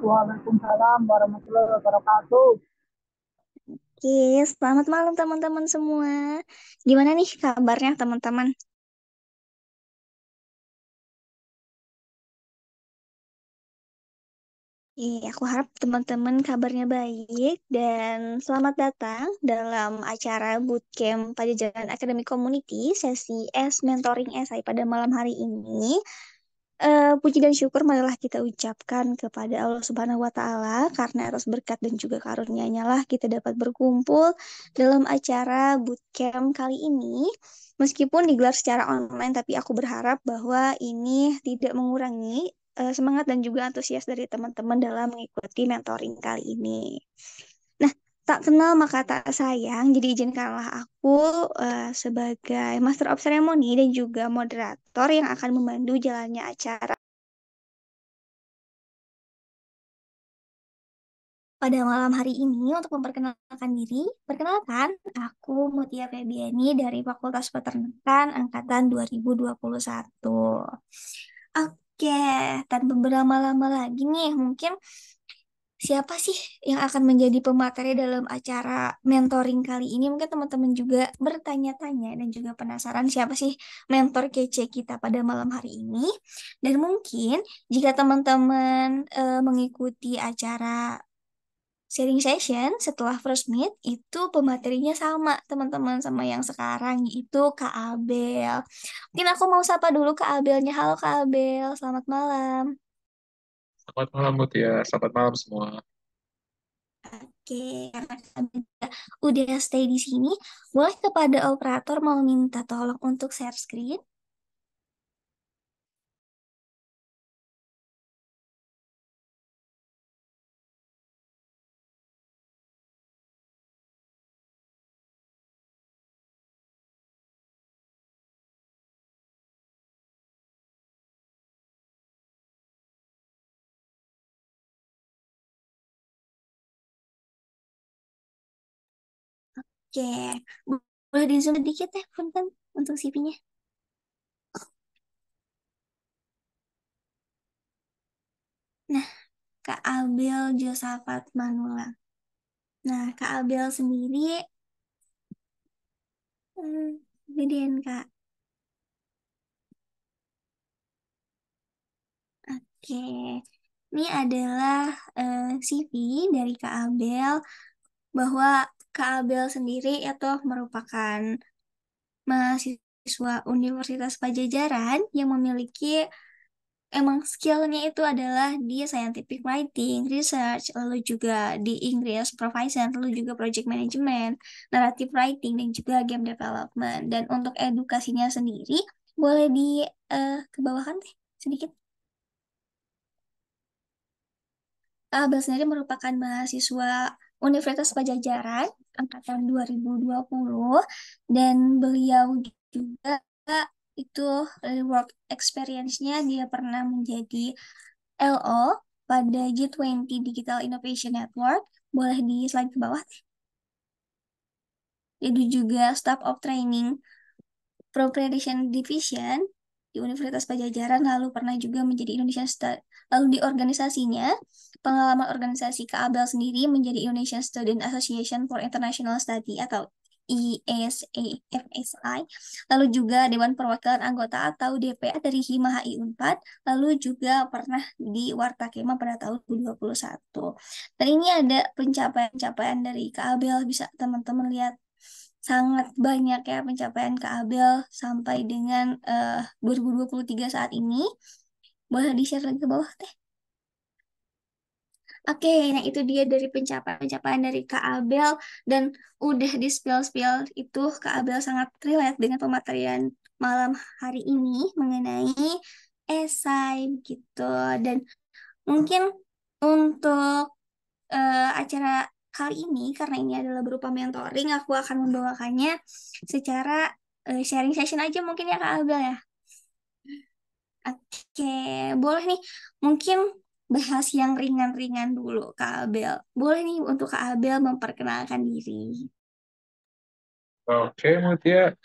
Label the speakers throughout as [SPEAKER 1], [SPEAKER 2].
[SPEAKER 1] Waalaikumsalam warahmatullahi wabarakatuh.
[SPEAKER 2] Oke, selamat malam teman-teman semua. Gimana nih kabarnya teman-teman? Aku harap teman-teman kabarnya baik dan selamat datang dalam acara Bootcamp Pajajaran Academy Community sesi S Mentoring SI pada malam hari ini. Puji dan syukur marilah kita ucapkan kepada Allah Subhanahu wa Ta'ala karena atas berkat dan juga karunia-Nya lah kita dapat berkumpul dalam acara bootcamp kali ini. Meskipun digelar secara online, tapi aku berharap bahwa ini tidak mengurangi semangat dan juga antusias dari teman-teman dalam mengikuti mentoring kali ini. Nah, tak kenal maka tak sayang, jadi izinkanlah aku sebagai Master of Ceremony dan juga moderator yang akan membantu jalannya acara pada malam hari ini untuk memperkenalkan diri. Perkenalkan, aku Mutia Febiani dari Fakultas Peternakan Angkatan 2021. Oke, tanpa berlama-lama lagi nih, mungkin siapa sih yang akan menjadi pemateri dalam acara mentoring kali ini? Mungkin teman-teman juga bertanya-tanya dan juga penasaran siapa sih mentor kece kita pada malam hari ini. Dan mungkin jika teman-teman mengikuti acara sharing session setelah first meet itu pematerinya sama teman-teman sama yang sekarang yaitu Kak Abel. Mungkin aku mau sapa dulu Kak Abelnya. Halo Kak Abel, selamat malam.
[SPEAKER 1] Selamat malam Mutia, selamat malam semua.
[SPEAKER 2] Oke, karena Kak Abel udah stay di sini, boleh kepada operator mau minta tolong untuk share screen? Oke, boleh di zoom sedikit ya, punten untuk CV-nya. Nah, Kak Abel Josafat Manulang. Nah, Kak Abel sendiri, gedean Kak. Oke, ini adalah CV dari Kak Abel bahwa Kak Abel sendiri itu merupakan mahasiswa Universitas Pajajaran yang memiliki emang skillnya itu adalah di scientific writing, research, lalu juga di English proficiency, lalu juga project management, narrative writing, dan juga game development. Dan untuk edukasinya sendiri, boleh di kebawahkan teh sedikit. Abel sendiri merupakan mahasiswa Universitas Pajajaran angkatan 2020 dan beliau juga itu work experience-nya dia pernah menjadi LO pada G20 Digital Innovation Network. Boleh di slide ke bawah. Jadi juga Staff of Training Preparation Division di Universitas Pajajaran, lalu pernah juga menjadi Indonesian lalu di organisasinya pengalaman organisasi Kabel sendiri menjadi Indonesian Student Association for International Study atau IASAFSI, lalu juga Dewan Perwakilan Anggota atau DPA dari HIMA HI Unpad, lalu juga pernah di Warta Kema pada tahun 2021. Dan ini ada pencapaian-pencapaian dari Kabel, bisa teman-teman lihat sangat banyak ya pencapaian Kak Abel sampai dengan 2023 saat ini. Boleh di-share lagi ke bawah teh. Oke, nah itu dia dari pencapaian-pencapaian dari Kak Abel dan udah di spill-spill itu Kak Abel sangat relate dengan pematerian malam hari ini mengenai esai gitu. Dan mungkin untuk acara kali ini karena ini adalah berupa mentoring, aku akan membawakannya secara sharing session aja mungkin ya Kak Abel ya. Oke, boleh nih. Mungkin bahas yang ringan-ringan dulu Kak Abel. Boleh nih untuk Kak Abel memperkenalkan diri.
[SPEAKER 1] Oke Mutia,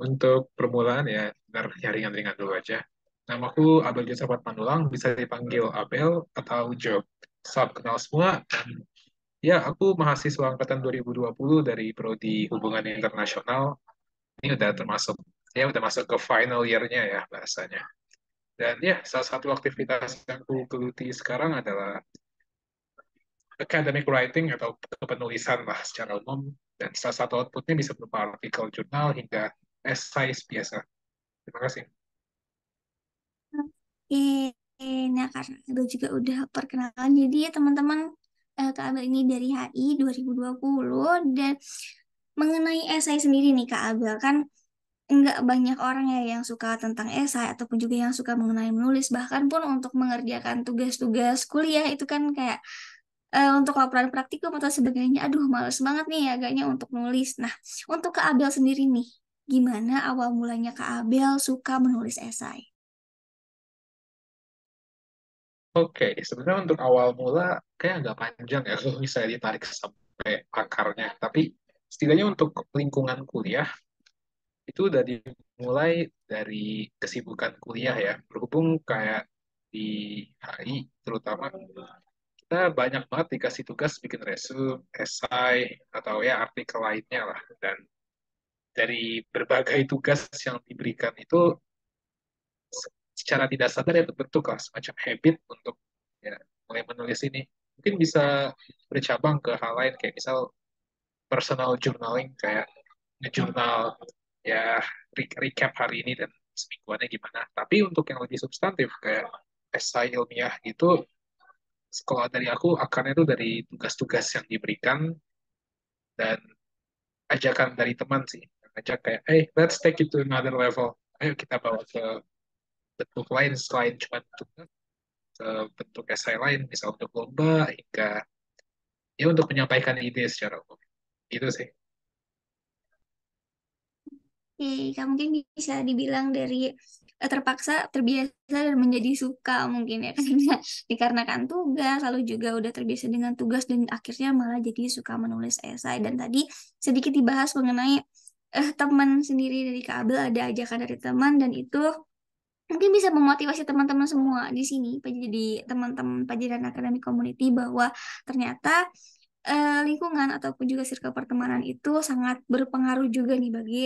[SPEAKER 1] untuk permulaan ya, ntar yang ringan-ringan dulu aja. Namaku Abel Josafat Manulang, bisa dipanggil Abel atau Jo. salam kenal semua. Dan ya, aku mahasiswa angkatan 2020 dari Prodi Hubungan Internasional. Ini udah termasuk, ya udah masuk ke final year-nya ya bahasanya. Dan ya, salah satu aktivitas yang aku geluti sekarang adalah academic writing atau kepenulisan lah secara umum. Dan salah satu outputnya bisa berupa artikel jurnal hingga esai biasa. Terima kasih.
[SPEAKER 2] Oke, nah karena Abel juga udah perkenalan, jadi ya teman-teman, Kak Abel ini dari HI 2020 dan mengenai esai sendiri nih Kak Abel kan nggak banyak orang ya yang suka tentang esai ataupun juga yang suka mengenai menulis bahkan pun untuk mengerjakan tugas-tugas kuliah itu kan kayak untuk laporan praktikum atau sebagainya aduh males banget nih agaknya untuk nulis. Nah, untuk Kak Abel sendiri nih gimana awal mulanya Kak Abel suka menulis esai?
[SPEAKER 1] Oke, sebenarnya untuk awal mula kayak agak panjang ya kalau misalnya ditarik sampai akarnya. Tapi setidaknya untuk lingkungan kuliah itu udah dimulai dari kesibukan kuliah ya. Berhubung kayak di HI terutama kita banyak banget dikasih tugas bikin resume, esai, atau ya artikel lainnya lah. Dan dari berbagai tugas yang diberikan itu secara tidak sadar ya terbentuk lah semacam habit untuk ya mulai menulis ini. Mungkin bisa bercabang ke hal lain kayak misal personal journaling kayak ngejurnal ya recap hari ini dan semingguannya gimana. Tapi untuk yang lebih substantif kayak esai ilmiah gitu, kalau dari aku akarnya itu dari tugas-tugas yang diberikan dan ajakan dari teman sih. Ajak kayak, hey, let's take it to another level. Ayo kita bawa ke bentuk lain selain cuma tugas, ke bentuk esai lain, misal untuk lomba hingga ya untuk menyampaikan ide secara umum. Gitu sih.
[SPEAKER 2] Oke, Kak mungkin bisa dibilang dari terpaksa, terbiasa dan menjadi suka mungkin ya karena dikarenakan tugas, lalu juga udah terbiasa dengan tugas dan akhirnya malah jadi suka menulis esai. Dan tadi sedikit dibahas mengenai teman sendiri dari Kak Abel ada ajakan dari teman dan itu mungkin bisa memotivasi teman-teman semua di sini jadi teman-teman Pajajaran Academy Community bahwa ternyata lingkungan ataupun juga circle pertemanan itu sangat berpengaruh juga nih bagi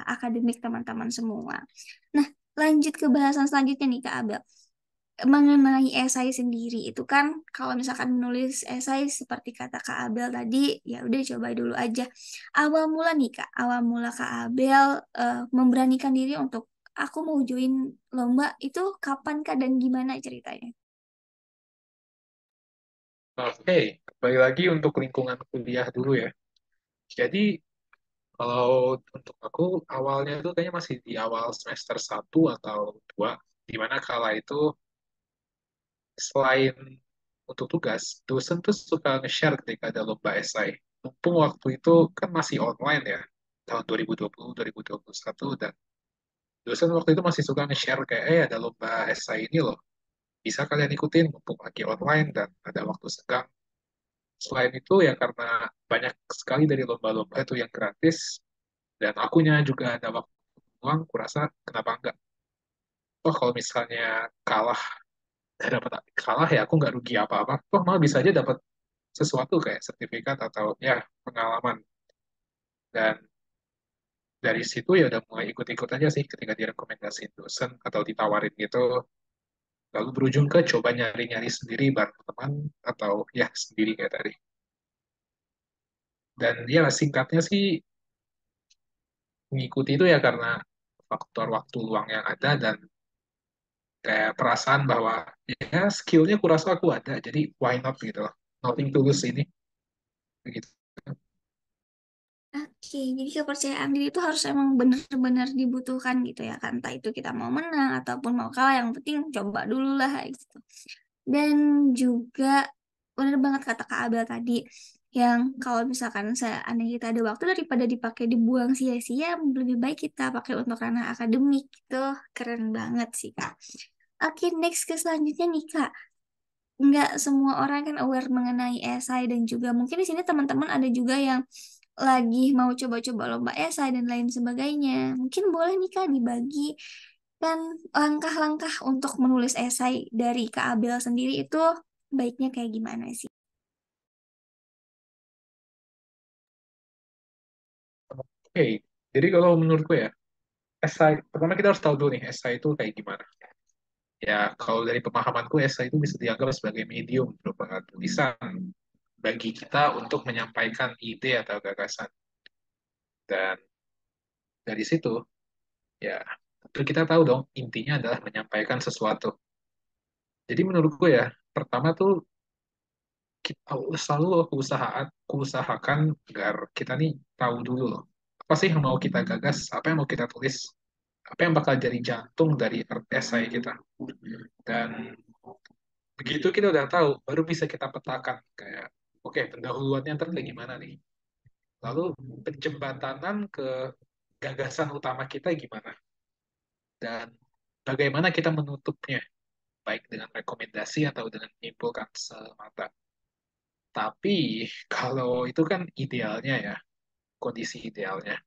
[SPEAKER 2] akademik teman-teman semua. Nah, lanjut ke bahasan selanjutnya nih Kak Abel. Mengenai esai sendiri itu kan kalau misalkan menulis esai seperti kata Kak Abel tadi ya udah coba dulu aja. Awal mula nih Kak, awal mula Kak Abel memberanikan diri untuk aku mau join lomba itu kapan Kak dan gimana ceritanya?
[SPEAKER 1] Oke, kembali lagi untuk lingkungan kuliah dulu ya. Jadi kalau untuk aku awalnya itu kayaknya masih di awal semester 1 atau 2, di mana kala itu selain untuk tugas, dosen tuh suka nge-share ketika ada lomba esai. Mumpung waktu itu kan masih online ya, tahun 2020, 2021, dan dosen waktu itu masih suka nge-share kayak, ada lomba esai ini loh, bisa kalian ikutin mumpung lagi online dan ada waktu senggang. Selain itu ya karena banyak sekali dari lomba-lomba itu yang gratis, dan akunya juga ada waktu luang, kurasa kenapa enggak. Oh kalau misalnya kalah, nggak dapat kalah ya aku nggak rugi apa-apa. Oh malah bisa aja dapat sesuatu kayak sertifikat atau ya pengalaman. Dan dari situ ya udah mulai ikut-ikut aja sih ketika direkomendasiin dosen atau ditawarin gitu. Lalu berujung ke coba nyari-nyari sendiri bareng teman atau ya sendiri kayak tadi. Dan ya singkatnya sih mengikuti itu ya karena faktor waktu luang yang ada dan kayak perasaan bahwa ya skillnya kurasa aku ada, jadi why not gitu loh. Nothing to lose ini. Begitu.
[SPEAKER 2] Oke, jadi kepercayaan diri itu harus emang benar-benar dibutuhkan gitu ya kan. Entah itu kita mau menang ataupun mau kalah, yang penting coba dulu lah gitu. Dan juga benar banget kata Kak Abel tadi, yang kalau misalkan seandainya kita ada waktu daripada dipakai dibuang sia-sia, lebih baik kita pakai untuk ranah akademik gitu. Keren banget sih Kak. Oke, next ke selanjutnya nih Kak. Nggak semua orang kan aware mengenai esai dan juga mungkin di sini teman-teman ada juga yang lagi mau coba-coba lomba esai dan lain sebagainya. Mungkin boleh nih Kak dibagi kan langkah-langkah untuk menulis esai dari Kak Abel sendiri itu baiknya kayak gimana sih?
[SPEAKER 1] Oke, jadi kalau menurutku ya, esai, pertama kita harus tahu dulu nih, esai itu kayak gimana. Ya, kalau dari pemahamanku, esai itu bisa dianggap sebagai medium berupa tulisan bagi kita untuk menyampaikan ide atau gagasan. Dan dari situ, ya, tentu kita tahu dong, intinya adalah menyampaikan sesuatu. Jadi menurutku ya, pertama tuh kita selalu aku usahakan agar kita nih tahu dulu loh, apa sih yang mau kita gagas, apa yang mau kita tulis, apa yang bakal jadi jantung dari esai kita. Dan begitu kita udah tahu, baru bisa kita petakan kayak, oke, pendahuluannya ntar kayak gimana nih. Lalu penjembatanan ke gagasan utama kita gimana, dan bagaimana kita menutupnya, baik dengan rekomendasi atau dengan menyimpulkan semata. Tapi kalau itu kan idealnya ya, kondisi idealnya.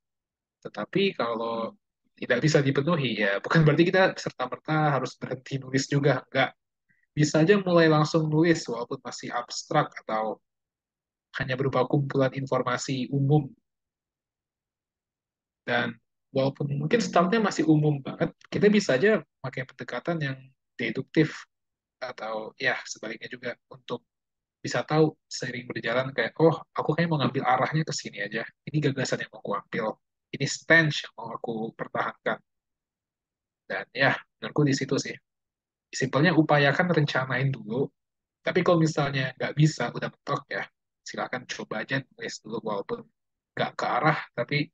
[SPEAKER 1] Tetapi kalau tidak bisa dipenuhi ya, bukan berarti kita serta-merta harus berhenti nulis juga. Enggak. Bisa aja mulai langsung nulis walaupun masih abstrak atau hanya berupa kumpulan informasi umum. Dan walaupun mungkin startnya masih umum banget, kita bisa aja pakai pendekatan yang deduktif atau ya sebaliknya juga untuk bisa tahu seiring berjalan kayak, oh aku kayak mau ngambil arahnya ke sini aja. Ini gagasan yang mau aku ambil. Ini stance yang mau aku pertahankan. Dan ya, menurutku di situ sih. Simpelnya upayakan rencanain dulu. Tapi kalau misalnya nggak bisa, udah mentok ya, silakan coba aja nulis dulu walaupun nggak ke arah, tapi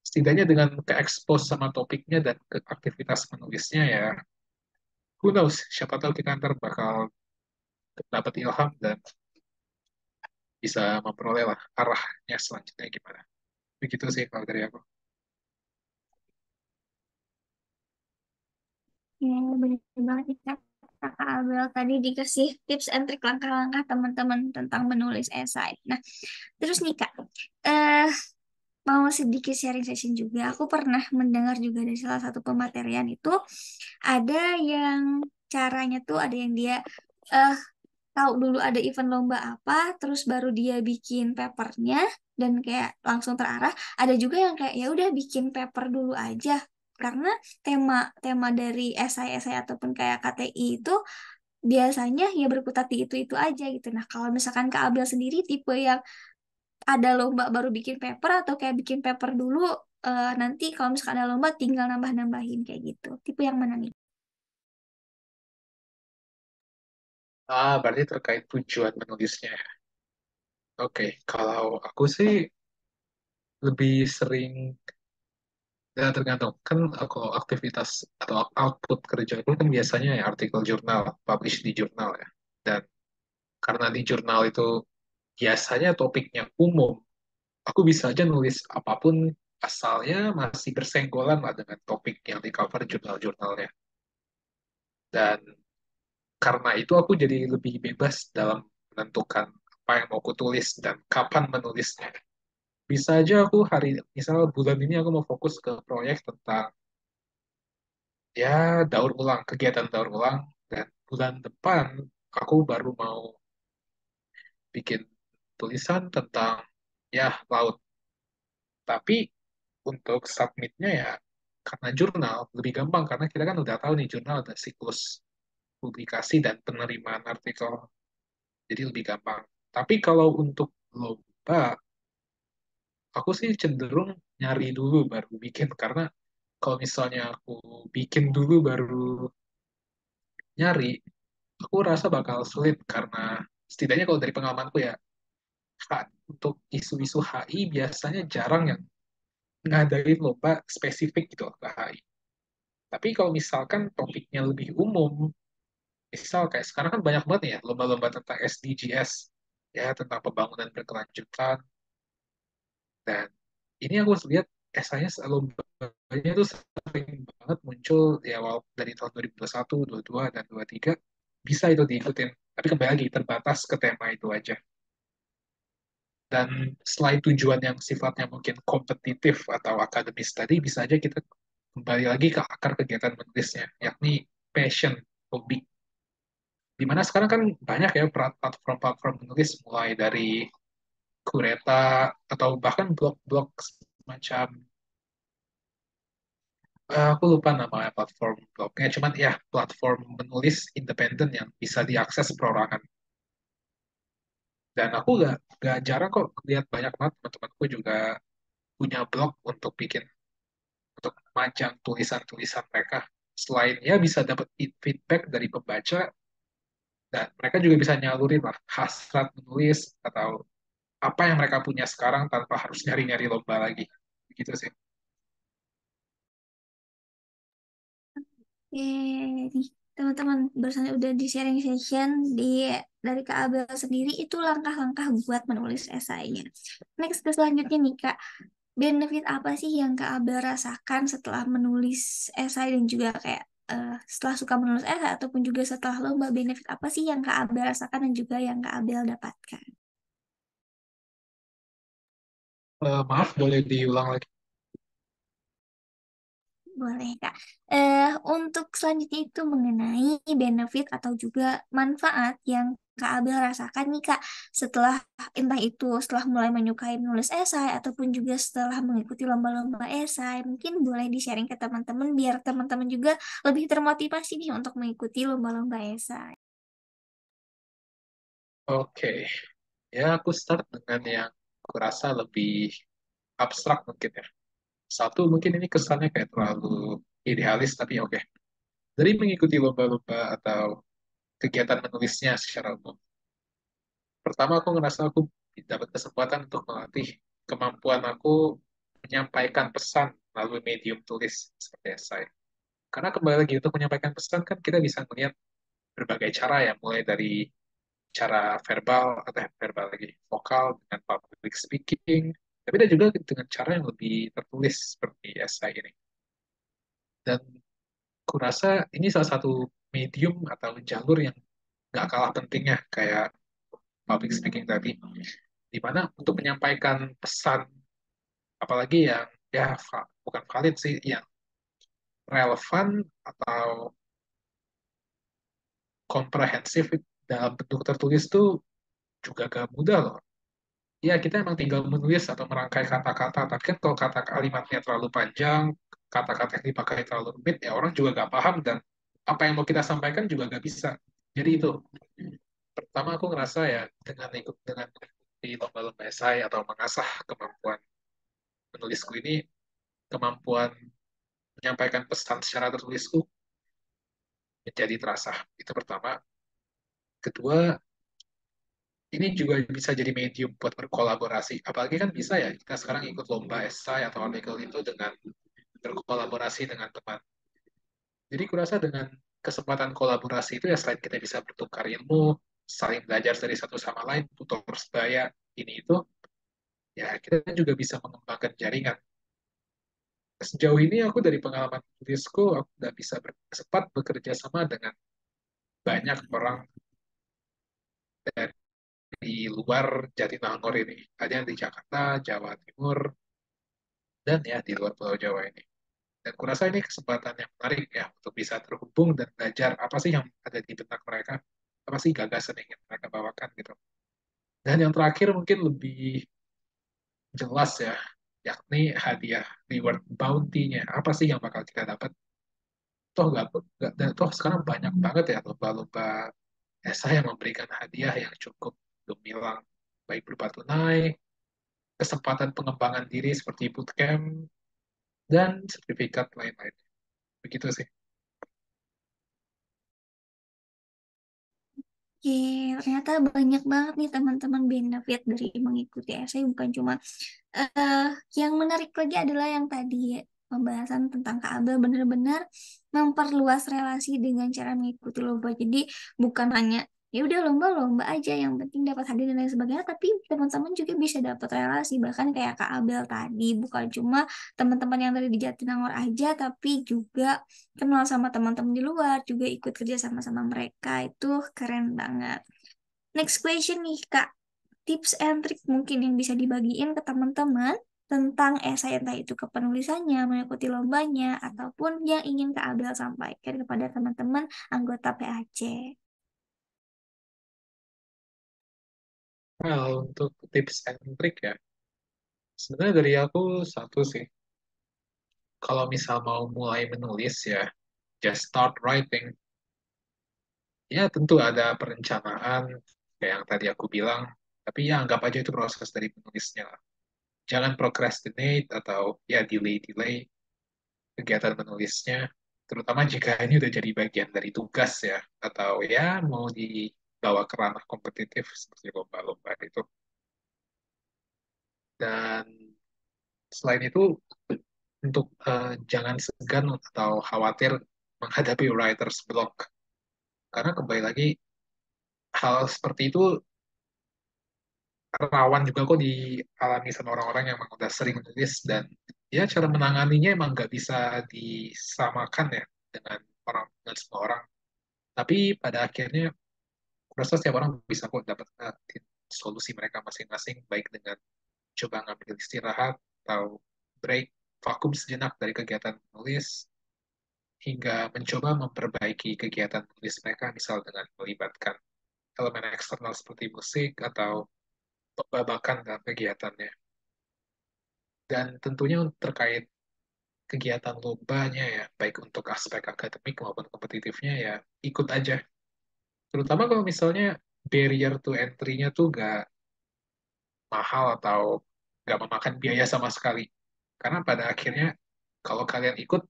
[SPEAKER 1] setidaknya dengan ke-expose sama topiknya dan ke aktivitas menulisnya ya, who knows, siapa tahu kita ntar bakal dapat ilham dan bisa memperoleh lah arahnya selanjutnya gimana. Begitu sih kalau dari aku.
[SPEAKER 2] Ya, benar banget nih Kak. Kakak Abel tadi dikasih tips and trik langkah-langkah teman-teman tentang menulis esai. Nah, terus nih Kak, eh mau sedikit sharing session juga. Aku pernah mendengar juga dari salah satu pematerian itu ada yang caranya tuh ada yang dia eh tahu dulu ada event lomba apa, terus baru dia bikin papernya dan kayak langsung terarah. Ada juga yang kayak ya udah bikin paper dulu aja karena tema tema dari esai-esai ataupun kayak KTI itu biasanya ya berkutat di itu aja gitu. Nah, kalau misalkan Kak Abel sendiri tipe yang ada lomba baru bikin paper atau kayak bikin paper dulu nanti kalau misalkan ada lomba tinggal nambah-nambahin kayak gitu. Tipe yang mana nih?
[SPEAKER 1] Ah, berarti terkait tujuan menulisnya. Oke, kalau aku sih lebih sering, ya tergantung. Kan kalau aktivitas atau output kerja itu kan biasanya ya artikel jurnal, publish di jurnal ya. Dan karena di jurnal itu biasanya topiknya umum, aku bisa aja nulis apapun asalnya masih bersenggolan lah dengan topik yang di cover jurnal-jurnalnya. Dan karena itu aku jadi lebih bebas dalam menentukan apa yang mau aku tulis dan kapan menulisnya. Bisa aja aku hari, misal bulan ini aku mau fokus ke proyek tentang ya daur ulang, kegiatan daur ulang, dan bulan depan aku baru mau bikin tulisan tentang ya laut. Tapi untuk submitnya ya karena jurnal lebih gampang karena kita kan udah tahu nih jurnal ada siklus publikasi dan penerimaan artikel, jadi lebih gampang. Tapi kalau untuk lomba, aku sih cenderung nyari dulu baru bikin karena kalau misalnya aku bikin dulu baru nyari, aku rasa bakal sulit karena setidaknya kalau dari pengalamanku ya, untuk isu-isu HI biasanya jarang yang ngadain lomba spesifik gitu loh ke HI. Tapi kalau misalkan topiknya lebih umum, misal kayak sekarang kan banyak banget nih ya lomba-lomba tentang SDGs, ya tentang pembangunan berkelanjutan, dan ini aku lihat esainya lombanya itu sering banget muncul di awal dari tahun 2021, 22, dan 23, bisa itu diikutin. Tapi kembali lagi terbatas ke tema itu aja. Dan selain tujuan yang sifatnya mungkin kompetitif atau akademis tadi, bisa aja kita kembali lagi ke akar kegiatan menulisnya, yakni passion, hobi. Dimana sekarang kan banyak ya platform-platform menulis mulai dari Kureta atau bahkan blog-blog semacam aku lupa nama platform blognya, cuman ya platform menulis independen yang bisa diakses perorangan. Dan aku gak jarang kok lihat banyak banget teman-temanku juga punya blog untuk bikin untuk majang tulisan-tulisan mereka. Selain ya bisa dapat feedback dari pembaca dan mereka juga bisa nyalurin lah hasrat menulis atau apa yang mereka punya sekarang tanpa harus nyari-nyari lomba lagi. Begitu sih.
[SPEAKER 2] Nih teman-teman barusan udah di sharing session dari Kak Abel sendiri itu langkah-langkah buat menulis esainya. Next ke selanjutnya nih Kak, benefit apa sih yang Kak Abel rasakan setelah menulis esai dan juga kayak setelah suka menulis esai ataupun juga setelah lomba, benefit apa sih yang Kak Abel rasakan dan juga yang Kak Abel dapatkan?
[SPEAKER 1] Maaf, boleh diulang lagi?
[SPEAKER 2] Boleh, Kak. Untuk selanjutnya itu mengenai benefit atau juga manfaat yang Kak Abel rasakan nih, Kak, setelah entah itu setelah mulai menyukai menulis esai ataupun juga setelah mengikuti lomba-lomba esai. Mungkin boleh di-sharing ke teman-teman biar teman-teman juga lebih termotivasi nih untuk mengikuti lomba-lomba esai.
[SPEAKER 1] Oke, ya aku start dengan yang aku rasa lebih abstrak mungkin ya. Satu, mungkin ini kesannya kayak terlalu idealis, tapi oke. Dari mengikuti lomba-lomba atau kegiatan menulisnya secara umum. Pertama, aku ngerasa aku dapat kesempatan untuk melatih kemampuan aku menyampaikan pesan melalui medium tulis seperti esai. Karena kembali lagi untuk menyampaikan pesan kan kita bisa melihat berbagai cara ya, mulai dari cara verbal atau verbal lagi vokal dengan public speaking, tapi ada juga dengan cara yang lebih tertulis seperti esai ini. Dan kurasa ini salah satu medium atau jalur yang nggak kalah pentingnya kayak public speaking tadi, di mana untuk menyampaikan pesan, apalagi yang ya bukan valid sih, yang relevan atau komprehensif dalam bentuk tertulis tuh juga gak mudah loh. Ya, kita emang tinggal menulis atau merangkai kata-kata, tapi kan kalau kata kalimatnya terlalu panjang, kata-kata yang dipakai terlalu rumit, ya orang juga gak paham dan apa yang mau kita sampaikan juga gak bisa. Jadi itu, pertama aku ngerasa ya dengan mengikuti lomba-lomba esai atau mengasah kemampuan menulisku ini, kemampuan menyampaikan pesan secara tertulisku menjadi terasa. Itu pertama. Kedua, ini juga bisa jadi medium buat berkolaborasi. Apalagi kan bisa ya, kita sekarang ikut lomba esai atau artikel itu dengan berkolaborasi dengan teman. Jadi kurasa dengan kesempatan kolaborasi itu ya selain kita bisa bertukar ilmu, saling belajar dari satu sama lain, tutor sebaya, ini itu, ya kita juga bisa mengembangkan jaringan. Sejauh ini aku dari pengalaman tulisku, aku udah bisa sempat bekerja sama dengan banyak orang dari luar Jatinangor ini. Ada yang di Jakarta, Jawa Timur, dan ya di luar Pulau Jawa ini. Dan kurasa ini kesempatan yang menarik ya untuk bisa terhubung dan belajar apa sih yang ada di benak mereka, apa sih gagasan yang ingin mereka bawakan gitu. Dan yang terakhir mungkin lebih jelas ya, yakni hadiah reward bounty-nya. Apa sih yang bakal kita dapat? Toh toh sekarang banyak banget ya lomba-lomba esai yang memberikan hadiah yang cukup gemilang, baik berupa tunai, kesempatan pengembangan diri seperti bootcamp, dan sertifikat lain-lain. Begitu sih.
[SPEAKER 2] Oke, ternyata banyak banget nih teman-teman benefit dari mengikuti essay, bukan cuma eh yang menarik lagi adalah yang tadi pembahasan tentang Kak Abel benar-benar memperluas relasi dengan cara mengikuti lomba. Jadi bukan hanya ya udah lomba-lomba aja yang penting dapat hadiah dan lain sebagainya, tapi teman-teman juga bisa dapat relasi bahkan kayak Kak Abel tadi bukan cuma teman-teman yang dari di Jatinangor aja, tapi juga kenal sama teman-teman di luar, juga ikut kerja sama-sama mereka. Itu keren banget. Next question nih Kak, tips and trick mungkin yang bisa dibagiin ke teman-teman tentang esai entah itu kepenulisannya, mengikuti lombanya, ataupun yang ingin Kak Abel sampaikan kepada teman-teman anggota PAC.
[SPEAKER 1] Well, untuk tips and trick ya, sebenarnya dari aku satu sih, kalau misal mau mulai menulis ya, just start writing. Ya tentu ada perencanaan, kayak yang tadi aku bilang, tapi ya anggap aja itu proses dari penulisnya lah. Jangan procrastinate atau ya delay-delay kegiatan menulisnya, terutama jika ini udah jadi bagian dari tugas ya, atau ya mau dibawa ke ranah kompetitif seperti lomba-lomba itu. Dan selain itu, untuk jangan segan atau khawatir menghadapi writer's block, karena kembali lagi hal seperti itu rawan juga kok dialami sama orang-orang yang emang udah sering nulis, dan ya cara menanganinya emang nggak bisa disamakan ya dengan semua orang. Tapi pada akhirnya aku rasa setiap orang bisa kok dapat solusi mereka masing-masing, baik dengan coba ngambil istirahat atau break, vakum sejenak dari kegiatan menulis, hingga mencoba memperbaiki kegiatan menulis mereka, misal dengan melibatkan elemen eksternal seperti musik atau babakan dalam kegiatannya. Dan tentunya terkait kegiatan lombanya ya, baik untuk aspek akademik maupun kompetitifnya ya, ikut aja. Terutama kalau misalnya barrier to entry-nya tuh gak mahal atau gak memakan biaya sama sekali. Karena pada akhirnya kalau kalian ikut,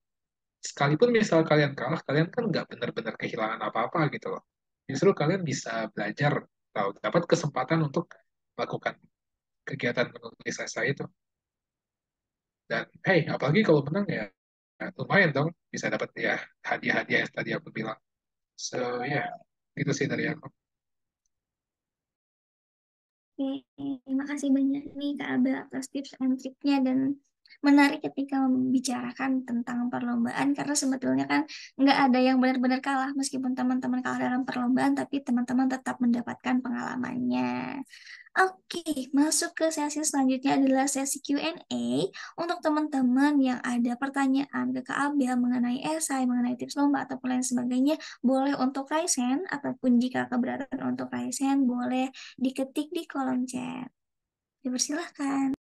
[SPEAKER 1] sekalipun misal kalian kalah, kalian kan nggak benar-benar kehilangan apa-apa gitu loh. Justru kalian bisa belajar atau dapat kesempatan untuk melakukan kegiatan menulis esai itu. Dan hey, apalagi kalau menang ya, ya lumayan dong, bisa dapat ya hadiah-hadiah yang tadi aku bilang. So ya, yeah, itu sih dari aku.
[SPEAKER 2] Oke, terima kasih banyak nih Kak Abel atas tips and triknya dan menarik ketika membicarakan tentang perlombaan karena sebetulnya kan nggak ada yang benar-benar kalah meskipun teman-teman kalah dalam perlombaan tapi teman-teman tetap mendapatkan pengalamannya. Oke, masuk ke sesi selanjutnya adalah sesi Q&A. Untuk teman-teman yang ada pertanyaan ke Kak Abel mengenai esai, mengenai tips lomba ataupun lain sebagainya, boleh untuk raise hand ataupun jika keberatan untuk raise hand boleh diketik di kolom chat. Dipersilahkan.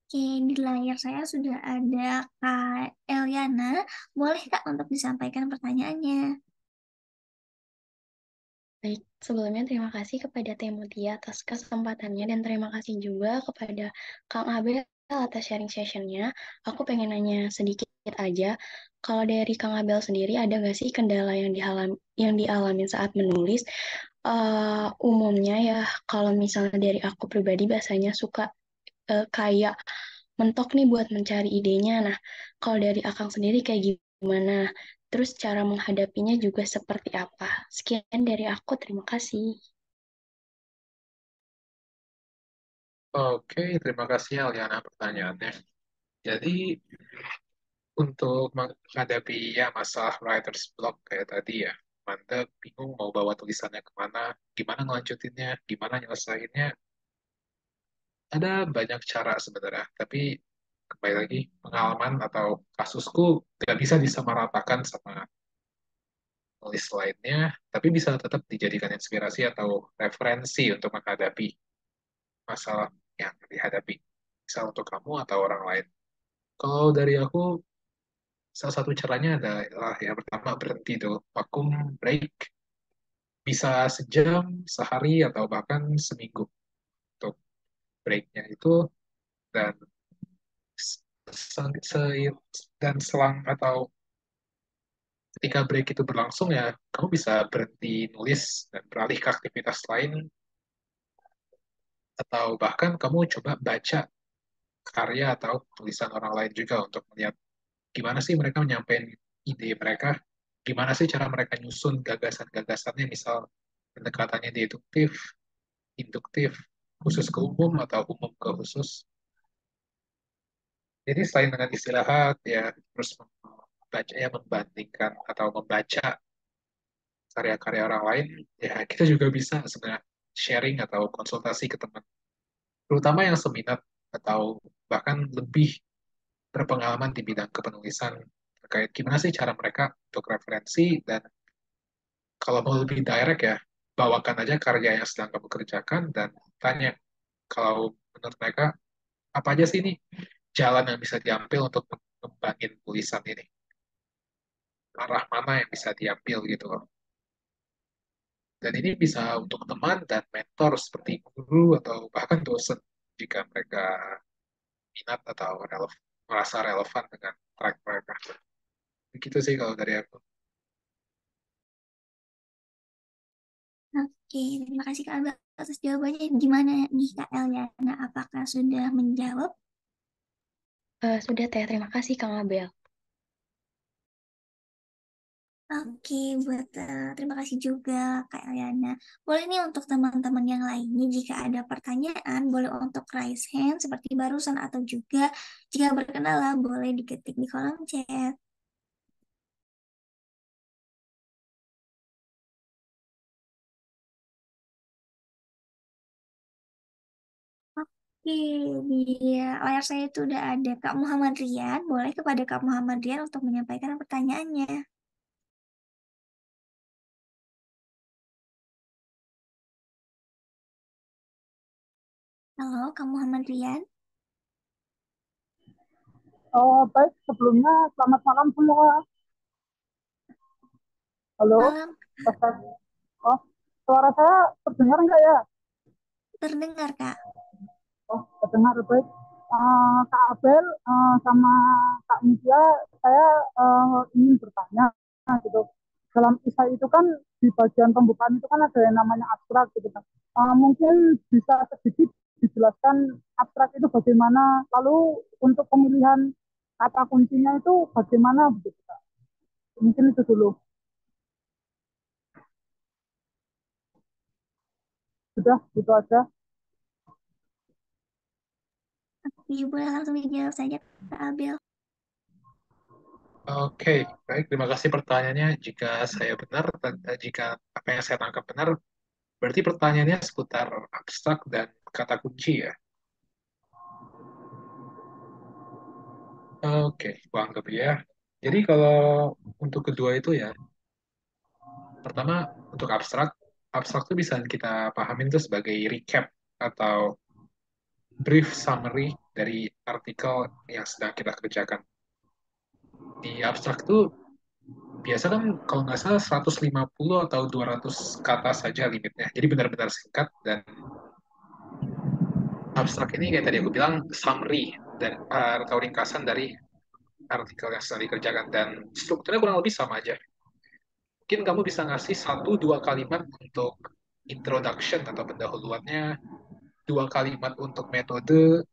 [SPEAKER 2] Oke, di layar saya sudah ada Kak Eliana. Boleh Kak untuk disampaikan pertanyaannya?
[SPEAKER 3] Baik, sebelumnya terima kasih kepada Temutia atas kesempatannya dan terima kasih juga kepada Kang Abel atas sharing sessionnya. Aku pengen nanya sedikit aja, kalau dari Kang Abel sendiri ada nggak sih kendala yang dialami saat menulis? Umumnya ya, kalau misalnya dari aku pribadi biasanya suka kayak mentok nih buat mencari idenya. Nah, kalau dari Akang sendiri kayak gimana? Terus cara menghadapinya juga seperti apa? Sekian dari aku, terima kasih.
[SPEAKER 1] Oke, terima kasih Aliana pertanyaannya. Jadi untuk menghadapi ya masalah writer's block kayak tadi ya, mandek, bingung mau bawa tulisannya kemana, gimana ngelanjutinnya, gimana nyelesainnya, ada banyak cara sebenarnya. Tapi kembali lagi, pengalaman atau kasusku tidak bisa disamaratakan sama nulis lainnya, tapi bisa tetap dijadikan inspirasi atau referensi untuk menghadapi masalah yang dihadapi, misal untuk kamu atau orang lain. Kalau dari aku, salah satu caranya adalah yang pertama berhenti dulu, vakum, break, bisa sejam, sehari, atau bahkan seminggu untuk breaknya itu, dan se- dan selang atau ketika break itu berlangsung ya, kamu bisa berhenti nulis dan beralih ke aktivitas lain, atau bahkan kamu coba baca karya atau tulisan orang lain juga untuk melihat gimana sih mereka menyampaikan ide mereka, gimana sih cara mereka nyusun gagasan-gagasannya, misal pendekatannya deduktif, induktif, khusus ke umum atau umum ke khusus. Jadi selain dengan istirahat ya terus membaca ya membandingkan atau membaca karya-karya orang lain ya kita juga bisa sebenarnya sharing atau konsultasi ke teman, terutama yang seminat atau bahkan lebih berpengalaman di bidang kepenulisan terkait gimana sih cara mereka untuk referensi dan kalau mau lebih direct ya bawakan aja karya yang sedang kamu kerjakan dan tanya kalau menurut mereka apa aja sih ini jalan yang bisa diambil untuk mengembangin tulisan ini, arah mana yang bisa diambil gitu loh. Dan ini bisa untuk teman dan mentor seperti guru atau bahkan dosen jika mereka minat atau merasa relevan dengan track mereka. Begitu sih kalau dari aku.
[SPEAKER 2] Oke, terima kasih Kak Abel atas jawabannya. Gimana nih Kak Eliana? Apakah sudah menjawab?
[SPEAKER 3] Sudah Teh, terima kasih Kang Abel.
[SPEAKER 2] Oke, terima kasih juga Kak Eliana. Boleh nih untuk teman-teman yang lainnya jika ada pertanyaan, boleh untuk raise hand seperti barusan atau juga jika berkenalan boleh diketik di kolom chat. Oke, di layar saya itu udah ada Kak Muhammad Rian. Boleh kepada Kak Muhammad Rian untuk menyampaikan pertanyaannya. Halo, Kak Muhammad Rian.
[SPEAKER 4] Oh, baik, sebelumnya selamat malam semua. Halo,
[SPEAKER 2] Malam,
[SPEAKER 4] Ustaz. Oh, suara saya terdengar enggak ya?
[SPEAKER 2] terdengar Kak.
[SPEAKER 4] Oh, terdengar baik. Kak Abel sama Kak Mutia, saya ingin bertanya gitu. Dalam isai itu kan di bagian pembukaan itu kan ada yang namanya abstrak gitu kan. Mungkin bisa sedikit dijelaskan abstrak itu bagaimana, lalu untuk pemilihan kata kuncinya itu bagaimana begitu Kak. Mungkin itu dulu. Sudah, gitu aja.
[SPEAKER 2] Iya, boleh langsung dijawab saja Kak Abel.
[SPEAKER 1] Oke, baik. Terima kasih pertanyaannya. Jika saya benar, jika apa yang saya tangkap benar, berarti pertanyaannya seputar abstrak dan kata kunci ya. Oke, gua anggap ya. Jadi kalau untuk kedua itu ya, pertama untuk abstrak, abstrak itu bisa kita pahamin itu sebagai recap atau brief summary dari artikel yang sedang kita kerjakan. Di abstrak itu biasa kan kalau nggak salah 150 atau 200 kata saja limitnya. Jadi benar-benar singkat dan abstrak ini kayak tadi aku bilang summary dan atau ringkasan dari artikel yang sedang dikerjakan dan strukturnya kurang lebih sama aja. Mungkin kamu bisa ngasih satu dua kalimat untuk introduction atau pendahuluannya, dua kalimat untuk metode,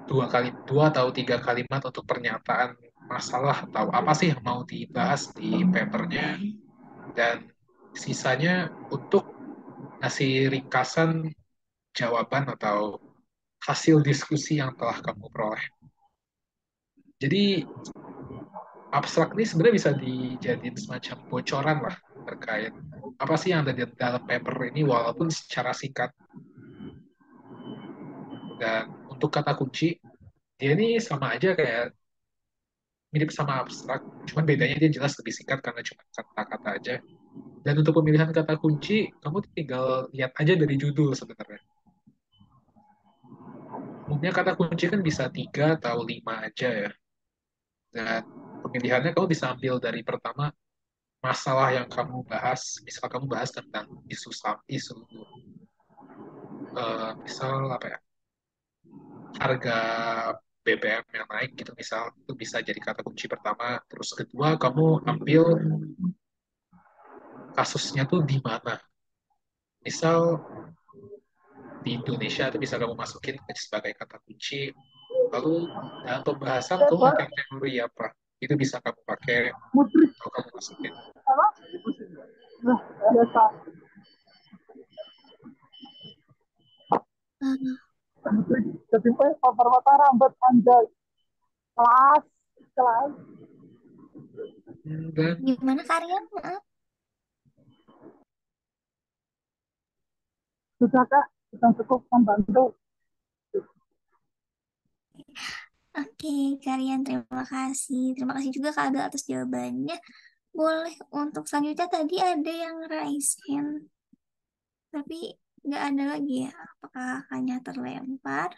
[SPEAKER 1] dua atau tiga kalimat untuk pernyataan masalah atau apa sih yang mau dibahas di papernya, dan sisanya untuk ngasih ringkasan jawaban atau hasil diskusi yang telah kamu peroleh. Jadi abstrak ini sebenarnya bisa dijadiin semacam bocoran lah terkait apa sih yang ada di dalam paper ini walaupun secara singkat. Dan untuk kata kunci, dia ini sama aja kayak mirip sama abstrak, cuman bedanya dia jelas lebih singkat karena cuma kata-kata aja. Dan untuk pemilihan kata kunci, kamu tinggal lihat aja dari judul sebenarnya. Umumnya kata kunci kan bisa tiga atau lima aja ya. Dan pemilihannya kamu bisa ambil dari pertama masalah yang kamu bahas. Misal kamu bahas tentang isu misal apa ya, harga BBM yang naik gitu misal itu bisa jadi kata kunci pertama. Terus kedua kamu ambil kasusnya tuh di mana. Misal di Indonesia itu bisa kamu masukin sebagai kata kunci. Lalu dalam pembahasan kamu pakai teori apa? Itu bisa kamu pakai
[SPEAKER 4] Mudrik
[SPEAKER 1] atau kamu masukin.
[SPEAKER 4] apa? biasa.
[SPEAKER 2] Ah,
[SPEAKER 4] Jadi foto-foto rambut anjay. Kelas, kelas.
[SPEAKER 1] Dan
[SPEAKER 2] gimana Karya? Maaf.
[SPEAKER 4] Sudah Kak, sudah cukup membantu.
[SPEAKER 2] Oke, Karian, terima kasih. Terima kasih juga Kak Abel atas jawabannya. Boleh untuk selanjutnya tadi ada yang raise hand, tapi nggak ada lagi ya. Apakah hanya terlempar?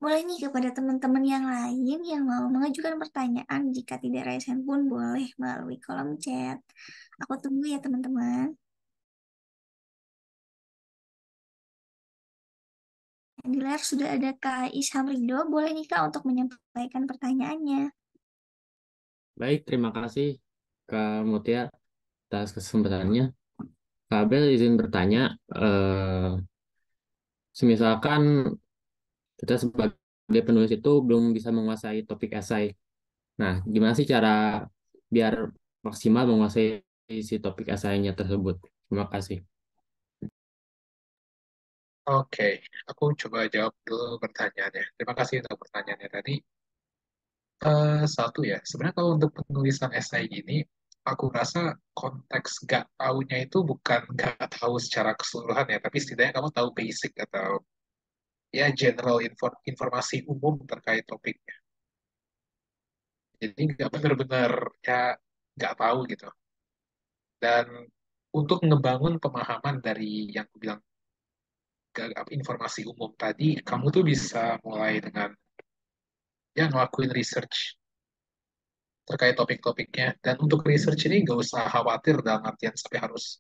[SPEAKER 2] Boleh nih kepada teman-teman yang lain yang mau mengajukan pertanyaan, jika tidak raise hand pun boleh melalui kolom chat. Aku tunggu ya teman-teman. Di layar sudah ada Kak Isham Ridho, boleh nih Kak untuk menyampaikan pertanyaannya.
[SPEAKER 5] Baik, terima kasih Kak Mutia atas kesempatannya. Kak Abel izin bertanya, semisalkan kita sebagai penulis itu belum bisa menguasai topik esai. Nah, gimana sih cara biar maksimal menguasai si topik esainya tersebut? Terima kasih.
[SPEAKER 1] oke, aku coba jawab dulu pertanyaannya. Terima kasih untuk pertanyaannya tadi. Satu ya, sebenarnya kalau untuk penulisan esai gini, aku rasa konteks gak taunya itu bukan gak tahu secara keseluruhan ya, tapi setidaknya kamu tahu basic atau ya general informasi umum terkait topiknya. Jadi nggak benar-benar ya nggak tahu gitu. Dan untuk ngebangun pemahaman dari yang aku bilang informasi umum tadi, kamu tuh bisa mulai dengan ya ngelakuin research terkait topik-topiknya. Dan untuk research ini nggak usah khawatir dalam artian sampai harus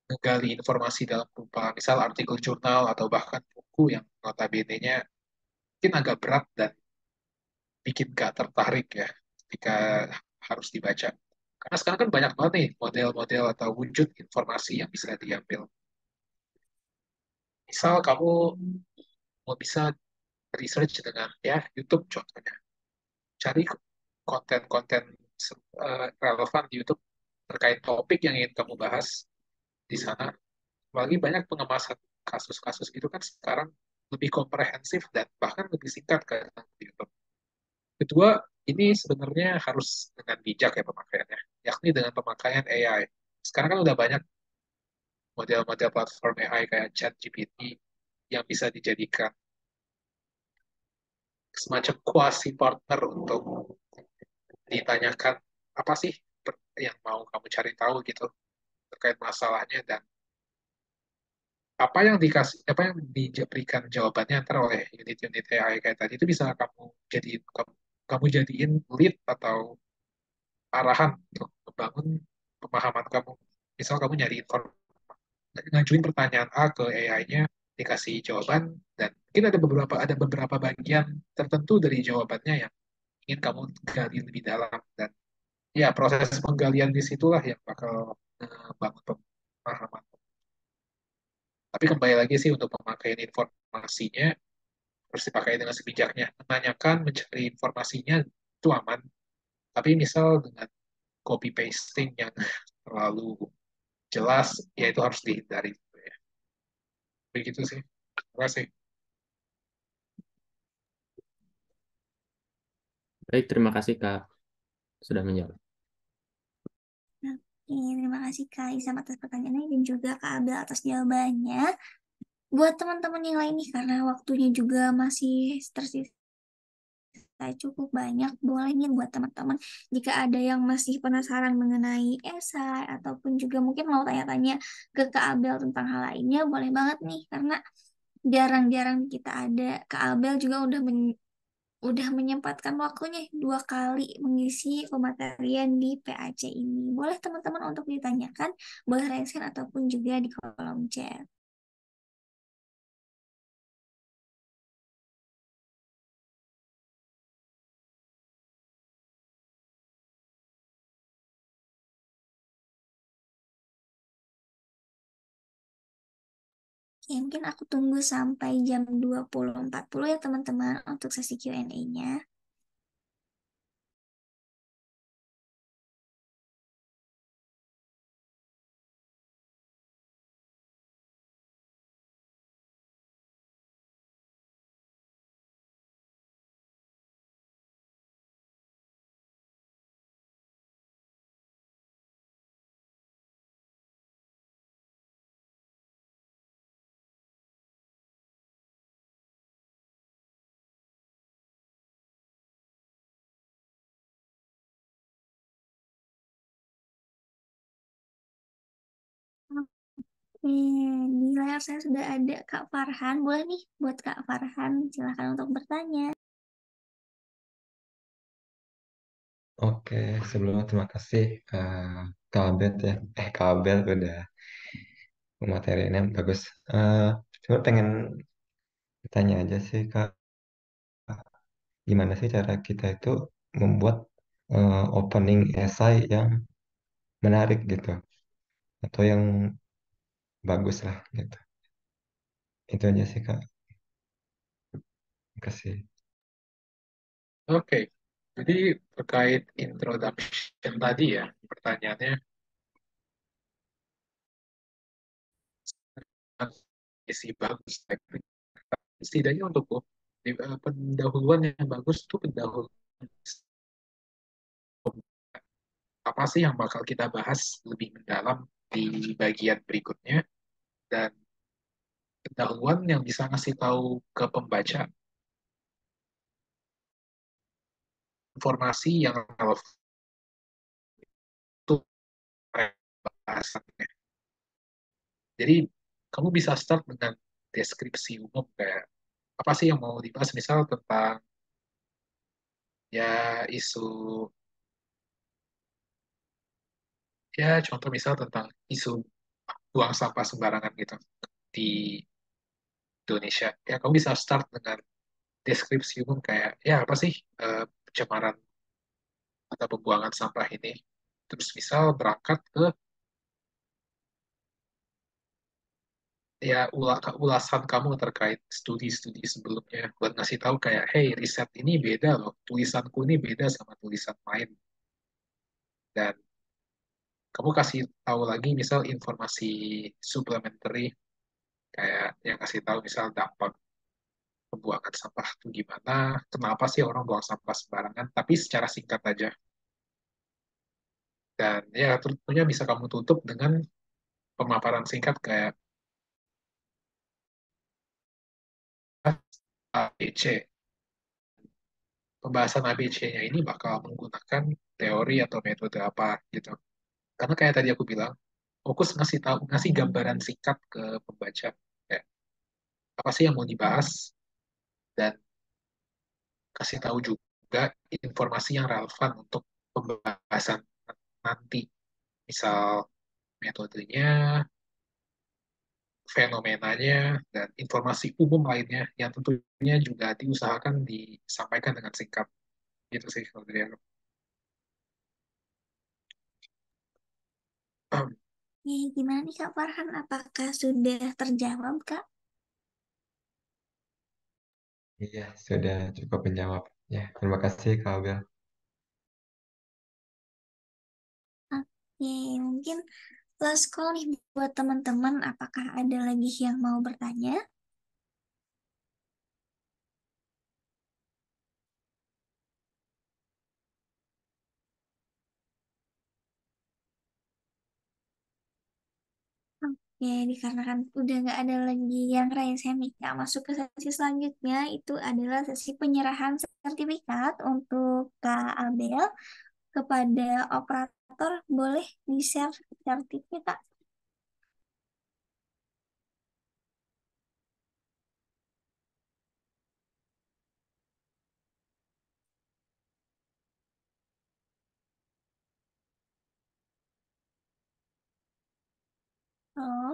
[SPEAKER 1] menggali informasi dalam berupa misal artikel jurnal atau bahkan buku yang notabene-nya mungkin agak berat dan bikin gak tertarik ya ketika harus dibaca. Karena sekarang kan banyak banget nih model-model atau wujud informasi yang bisa diambil. Misal kamu mau bisa research dengan ya YouTube contohnya. Cari konten-konten relevan di YouTube terkait topik yang ingin kamu bahas di sana. Apalagi banyak pengemasan kasus-kasus gitu kan sekarang lebih komprehensif dan bahkan lebih singkat kan di YouTube. Kedua, ini sebenarnya harus dengan bijak ya pemakaiannya, yakni dengan pemakaian AI. Sekarang kan udah banyak model-model platform AI kayak ChatGPT yang bisa dijadikan semacam quasi partner untuk ditanyakan apa sih yang mau kamu cari tahu gitu terkait masalahnya dan apa yang diberikan jawabannya antara oleh unit-unit AI kayak tadi itu bisa kamu jadiin lead atau arahan untuk membangun pemahaman kamu. Misal kamu nyari informasi, ngajuin pertanyaan A ke AI-nya, dikasih jawaban, dan mungkin ada beberapa bagian tertentu dari jawabannya yang ingin kamu gali lebih dalam. Dan ya, proses penggalian di situlah yang bakal bangun pemahaman. Tapi kembali lagi sih untuk pemakaian informasinya, harus dipakai dengan sebijaknya. Menanyakan, mencari informasinya, itu aman. Tapi misal dengan copy pasting yang terlalu jelas, ya itu harus dihindari. Begitu sih. Terima kasih.
[SPEAKER 5] Baik, terima kasih Kak sudah menjawab.
[SPEAKER 2] Oke, terima kasih Kak Isam atas pertanyaannya dan juga Kak Abel atas jawabannya. Buat teman-teman yang lain nih, karena waktunya juga masih tersisa cukup banyak, boleh nih buat teman-teman jika ada yang masih penasaran mengenai esai ataupun juga mungkin mau tanya-tanya ke Kak Abel tentang hal lainnya, boleh banget nih karena jarang-jarang kita ada. Kak Abel juga udah menyempatkan waktunya 2 kali mengisi pematerian di PAC ini. Boleh teman-teman untuk ditanyakan, boleh raise hand ataupun juga di kolom chat. Oke, mungkin aku tunggu sampai jam 20.40 ya teman-teman untuk sesi Q&A-nya. Di layar saya sudah ada Kak Farhan. Boleh nih buat Kak Farhan, silakan untuk bertanya.
[SPEAKER 6] Oke, sebelumnya terima kasih Kak Abed ya. Kak Abel udah materinya bagus. Eh Cuma pengen tanya aja sih Kak, gimana sih cara kita itu membuat opening essay yang menarik gitu, atau yang bagus lah gitu. Itu aja sih Kak. Terima kasih.
[SPEAKER 1] Oke, jadi terkait introduction tadi ya, pertanyaannya isi bagus. Setidaknya untukku, pendahuluan yang bagus itu pendahuluan apa sih yang bakal kita bahas lebih mendalam di bagian berikutnya, dan pendahuluan yang bisa ngasih tahu ke pembaca informasi yang relevan untuk bahasannya. Jadi kamu bisa start dengan deskripsi umum kayak apa sih yang mau dibahas, misal tentang ya isu, ya contoh misal tentang isu buang sampah sembarangan gitu di Indonesia. Ya kamu bisa start dengan deskripsi umum kayak ya apa sih pencemaran atau pembuangan sampah ini. Terus misal berangkat ke ya ulasan kamu terkait studi-studi sebelumnya buat ngasih tahu kayak hey, riset ini beda loh, tulisanku ini beda sama tulisan lain, dan kamu kasih tahu lagi misal informasi supplementary kayak yang kasih tahu misal dampak pembuangan sampah itu gimana, kenapa sih orang buang sampah sembarangan, tapi secara singkat aja. Dan ya tentunya bisa kamu tutup dengan pemaparan singkat kayak ABC. Pembahasan ABC-nya ini bakal menggunakan teori atau metode apa gitu. Karena kayak tadi aku bilang, fokus ngasih tahu, ngasih gambaran singkat ke pembaca kayak apa sih yang mau dibahas, dan kasih tahu juga informasi yang relevan untuk pembahasan nanti. Misal metodenya, fenomenanya, dan informasi umum lainnya yang tentunya juga diusahakan disampaikan dengan singkat. Gitu sih kalau dari aku.
[SPEAKER 2] Gimana nih Kak Farhan? Apakah sudah terjawab Kak?
[SPEAKER 6] Iya, sudah cukup menjawab. Ya, terima kasih Kak Abel.
[SPEAKER 2] Oke, mungkin last call nih buat teman-teman. Apakah ada lagi yang mau bertanya? Oke, dikarenakan udah nggak ada lagi yang raise hand nih, Kak. Masuk ke sesi selanjutnya, itu adalah sesi penyerahan sertifikat untuk Kak Abel kepada operator. Boleh di-share sertifikat? Oh,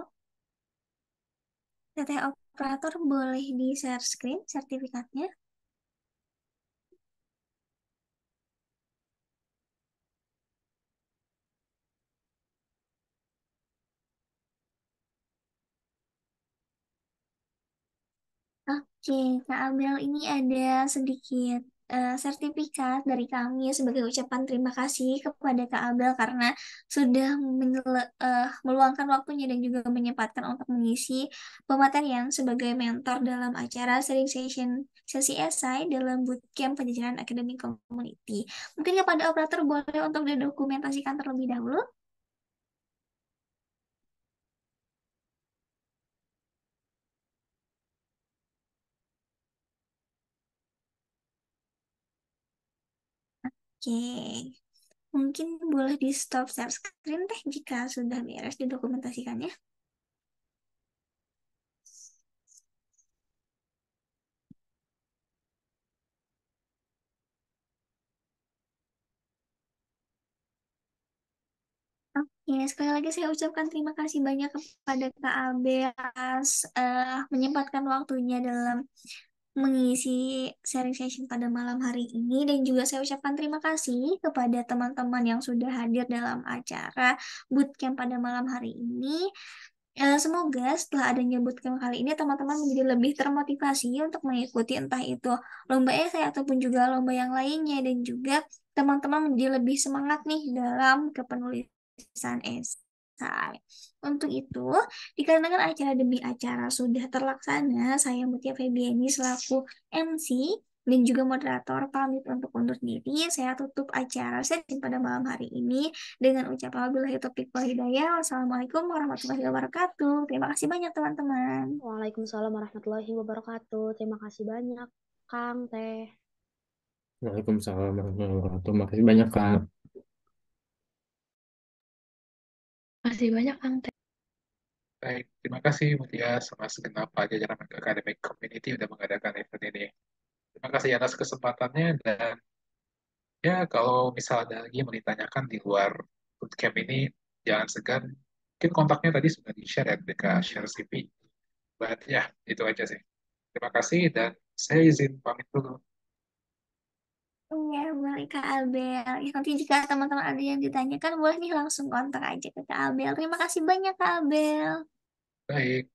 [SPEAKER 2] teteh operator boleh di-share screen sertifikatnya? Oke, Kak Abel, ini ada sedikit sertifikat dari kami sebagai ucapan terima kasih kepada Kak Abel karena sudah meluangkan waktunya dan juga menyempatkan untuk mengisi pematerian sebagai mentor dalam acara sharing session sesi esai dalam bootcamp Pajajaran Academy Community. Mungkin kepada operator boleh untuk didokumentasikan terlebih dahulu. Oke. Mungkin boleh di stop share screen teh jika sudah beres didokumentasikannya. Ya, sekali lagi saya ucapkan terima kasih banyak kepada Kak Abel atas menyempatkan waktunya dalam mengisi sharing session pada malam hari ini, dan juga saya ucapkan terima kasih kepada teman-teman yang sudah hadir dalam acara bootcamp pada malam hari ini. Semoga setelah adanya bootcamp kali ini teman-teman menjadi lebih termotivasi untuk mengikuti entah itu lomba esai ataupun juga lomba yang lainnya, dan juga teman-teman menjadi lebih semangat nih dalam kepenulisan esai. Untuk itu, dikarenakan acara demi acara sudah terlaksana, saya Mutia Febiani selaku MC dan juga moderator pamit untuk undur diri. Saya tutup acara session pada malam hari ini dengan ucapan wabillahi taufiq wal hidayah. Wassalamualaikum warahmatullahi wabarakatuh. Terima kasih banyak teman-teman.
[SPEAKER 7] Waalaikumsalam warahmatullahi wabarakatuh. Terima kasih banyak, Kang Teh.
[SPEAKER 5] Waalaikumsalam warahmatullahi wabarakatuh. Makasih banyak, Kak.
[SPEAKER 3] Makasih banyak, Kang.
[SPEAKER 1] Baik, terima kasih Mutia sama segenap jajaran Academic Community udah mengadakan event ini. Terima kasih atas kesempatannya, dan ya kalau misal ada lagi yang mau ditanyakan di luar bootcamp ini, jangan segan. Mungkin kontaknya tadi sudah di-share ya, mereka share CV. But ya, itu aja sih. Terima kasih dan saya izin pamit dulu.
[SPEAKER 2] Ya, boleh Kak Albel. Ya, nanti jika teman-teman ada yang ditanyakan, boleh nih langsung kontak aja ke Kak Albel. Terima kasih banyak Kak Albel.
[SPEAKER 1] Baik.